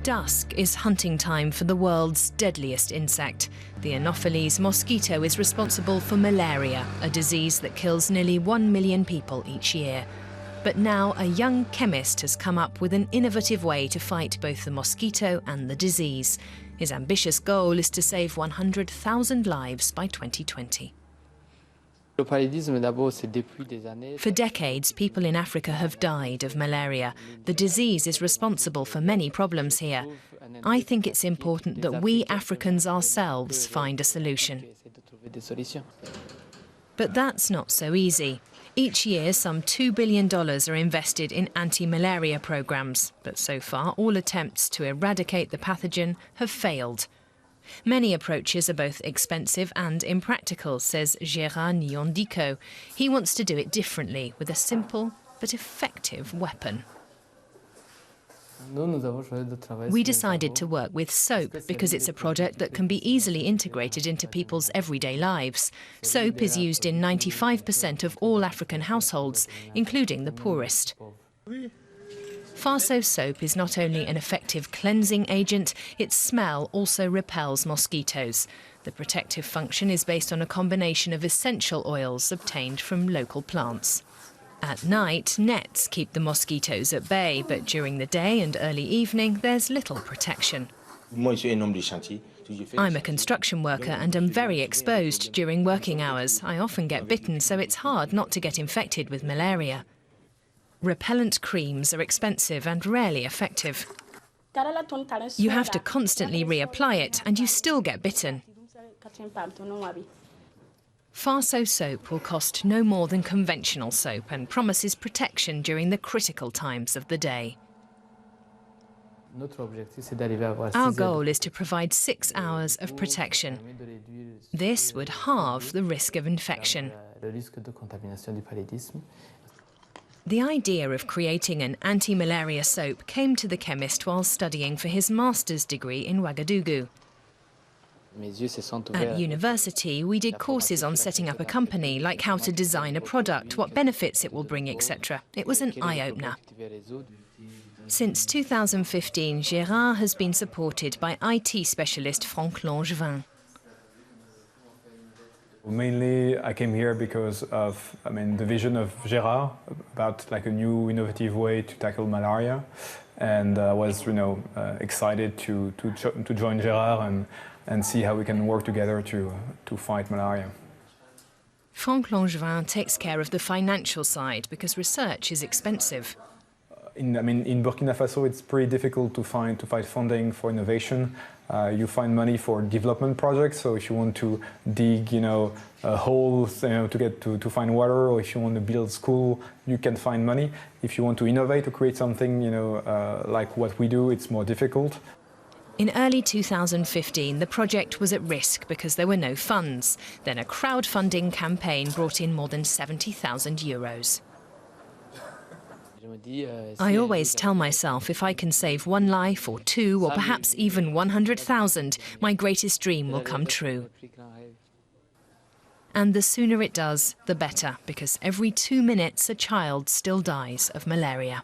Dusk is hunting time for the world's deadliest insect. The Anopheles mosquito is responsible for malaria, a disease that kills nearly 1 million people each year. But now a young chemist has come up with an innovative way to fight both the mosquito and the disease. His ambitious goal is to save 100,000 lives by 2020. For decades, people in Africa have died of malaria. The disease is responsible for many problems here. I think it's important that we Africans ourselves find a solution. But that's not so easy. Each year, some $2 billion are invested in anti-malaria programs, but so far all attempts to eradicate the pathogen have failed. Many approaches are both expensive and impractical, says Gérard Nyondiko. He wants to do it differently, with a simple but effective weapon. We decided to work with soap because it's a product that can be easily integrated into people's everyday lives. Soap is used in 95% of all African households, including the poorest. Farso soap is not only an effective cleansing agent, its smell also repels mosquitoes. The protective function is based on a combination of essential oils obtained from local plants. At night, nets keep the mosquitoes at bay, but during the day and early evening, there's little protection. I'm a construction worker and am very exposed during working hours. I often get bitten, so it's hard not to get infected with malaria. Repellent creams are expensive and rarely effective. You have to constantly reapply it, and you still get bitten. Farso soap will cost no more than conventional soap and promises protection during the critical times of the day. Our goal is to provide 6 hours of protection. This would halve the risk of infection. The idea of creating an anti-malaria soap came to the chemist while studying for his master's degree in Ouagadougou. At university, we did courses on setting up a company, like how to design a product, what benefits it will bring, etc. It was an eye-opener. Since 2015, Gérard has been supported by IT specialist Franck Langevin. Mainly, I came here because of, the vision of Gérard about a new innovative way to tackle malaria, and I was, excited to join Gérard and see how we can work together to fight malaria. Franck Langevin takes care of the financial side because research is expensive. In Burkina Faso, it's pretty difficult to find funding for innovation. You find money for development projects. So if you want to dig, a hole, to find water, or if you want to build a school, you can find money. If you want to innovate to create something, like what we do, it's more difficult. In early 2015, the project was at risk because there were no funds. Then a crowdfunding campaign brought in more than 70,000 euros. I always tell myself if I can save 1 life or 2 or perhaps even 100,000, my greatest dream will come true. And the sooner it does, the better, because every 2 minutes a child still dies of malaria.